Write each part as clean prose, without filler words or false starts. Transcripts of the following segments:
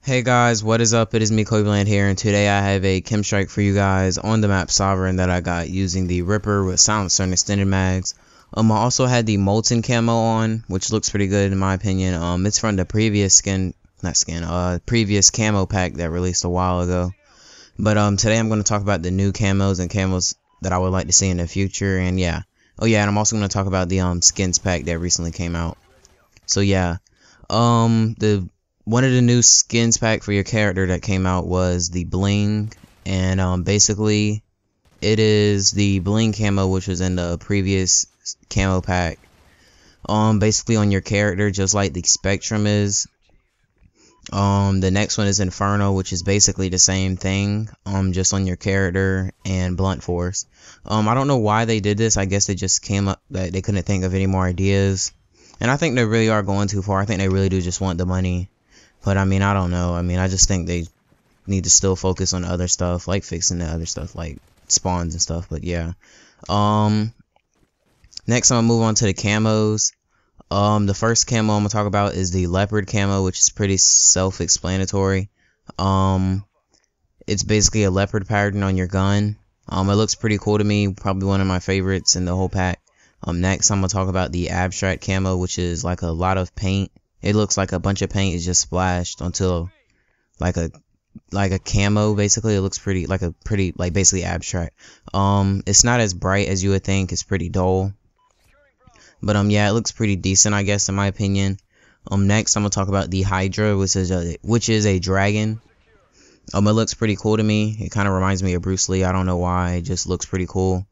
Hey guys, what is up? It is me, KobeLand here, and today I have a KEM strike for you guys on the map Sovereign that I got using the Ripper with silencer and extended mags. I also had the Molten camo on, which looks pretty good in my opinion. It's from the previous previous camo pack that released a while ago. But today I'm going to talk about the new camos and camos that I would like to see in the future, and yeah. Oh yeah, and I'm also going to talk about the skins pack that recently came out. So yeah, one of the new skins pack for your character that came out was the bling, and basically it is the bling camo which was in the previous camo pack. Basically on your character, just like the spectrum is. The next one is Inferno, which is basically the same thing, just on your character, and blunt force. I don't know why they did this. I guess they just came up that they couldn't think of any more ideas, and I think they really are going too far. I think they really do just want the money. But I mean, I don't know. I mean, I just think they need to still focus on other stuff, like fixing the other stuff, like spawns and stuff. But yeah. Next, I'm gonna move on to the camos. The first camo I'm gonna talk about is the leopard camo, which is pretty self-explanatory. It's basically a leopard pattern on your gun. It looks pretty cool to me. Probably one of my favorites in the whole pack. Next, I'm gonna talk about the abstract camo, which is like a lot of paint. It looks like a bunch of paint is just splashed onto like a camo. Basically, it looks pretty basically abstract. It's not as bright as you would think. It's pretty dull. But yeah, it looks pretty decent, I guess, in my opinion. Next I'm gonna talk about the Hydra, which is a dragon. It looks pretty cool to me. It kind of reminds me of Bruce Lee. I don't know why. It just looks pretty cool.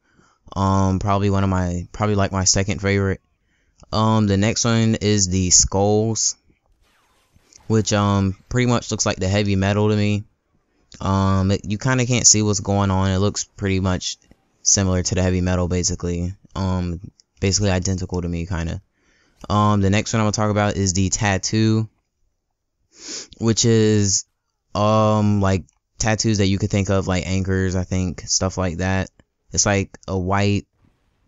Probably like my second favorite. The next one is the skulls, which pretty much looks like the heavy metal to me. You kind of can't see what's going on. It looks pretty much similar to the heavy metal, basically. Basically identical to me, kind of. The next one I'm gonna talk about is the tattoo, which is like tattoos that you could think of, like anchors, I think, stuff like that. It's like a white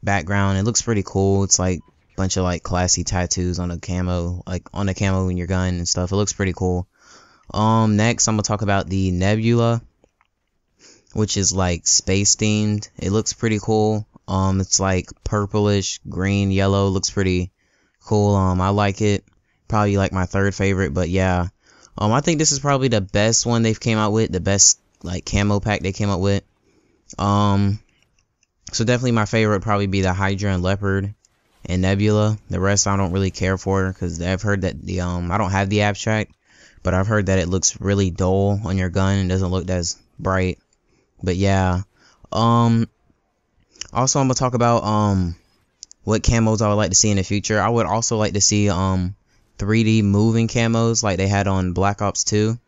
background. It looks pretty cool. It's like bunch of like classy tattoos on a camo, like on the camo in your gun and stuff. It looks pretty cool. Next I'm gonna talk about the nebula, which is like space themed. It looks pretty cool. It's like purplish, green, yellow. Looks pretty cool. I like it. Probably like my third favorite, but yeah. I think this is probably the best one they've came out with, the best like camo pack they came up with. So definitely my favorite would probably be the Hydra and Leopard and Nebula. The rest I don't really care for, because I've heard that the I don't have the abstract, but I've heard that it looks really dull on your gun and doesn't look as bright. But yeah. Also I'm gonna talk about what camos I would like to see in the future. I would also like to see 3D moving camos like they had on Black Ops 2.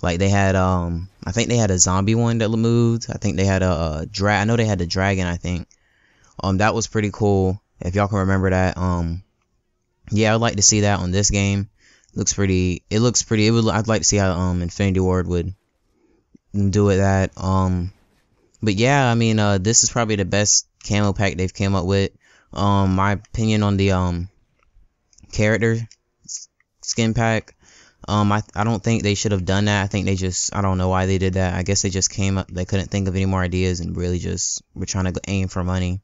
Like they had I think they had a zombie one that moved. I think they had I know they had the dragon, I think. That was pretty cool. If y'all can remember that. Yeah, I'd like to see that on this game. Looks pretty. I'd like to see how Infinity Ward would do it that. But yeah, I mean, this is probably the best camo pack they've came up with. My opinion on the character skin pack. I don't think they should have done that. I think they just, I don't know why they did that. I guess they just came up, they couldn't think of any more ideas and really just were trying to aim for money.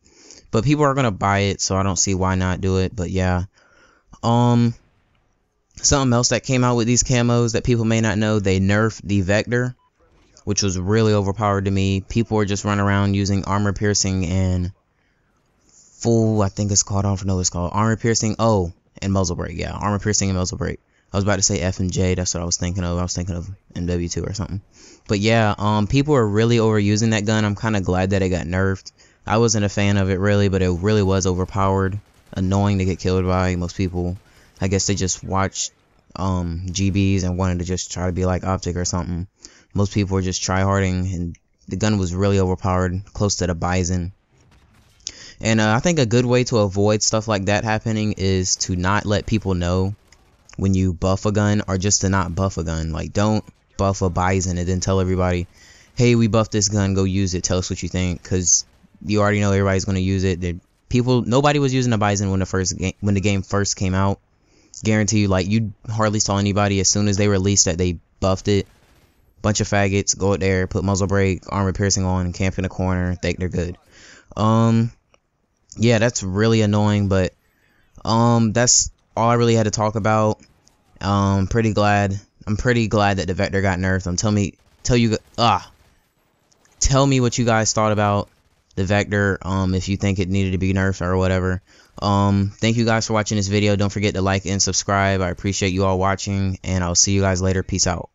But people are gonna buy it, so I don't see why not do it. But yeah. Something else that came out with these camos that people may not know, they nerfed the Vector, which was really overpowered to me. People were just running around using armor piercing and full, I think it's called, I don't know what it's called, armor piercing, and muzzle brake. Yeah, armor piercing and muzzle brake. I was about to say F and J, that's what I was thinking of. I was thinking of MW2 or something. But yeah, people are really overusing that gun. I'm kind of glad that it got nerfed. I wasn't a fan of it really, but it really was overpowered. Annoying to get killed by. Most people, I guess they just watched GBs and wanted to just try to be like Optic or something. Most people were just tryharding, and the gun was really overpowered, close to the Bison. And I think a good way to avoid stuff like that happening is to not let people know when you buff a gun, or just to not buff a gun. Like, don't buff a Bison and then tell everybody, hey, we buffed this gun, go use it, tell us what you think, because you already know everybody's going to use it. Nobody was using a Bison when the game first came out. Guarantee you, like, you hardly saw anybody as soon as they released that they buffed it. Bunch of faggots go out there, put muzzle brake, armor piercing on, camp in the corner, think they're good. Yeah, that's really annoying, but that's all I really had to talk about. I'm pretty glad that the Vector got nerfed. Tell me what you guys thought about the Vector, if you think it needed to be nerfed or whatever. Thank you guys for watching this video. Don't forget to like and subscribe. I appreciate you all watching, and I'll see you guys later. Peace out.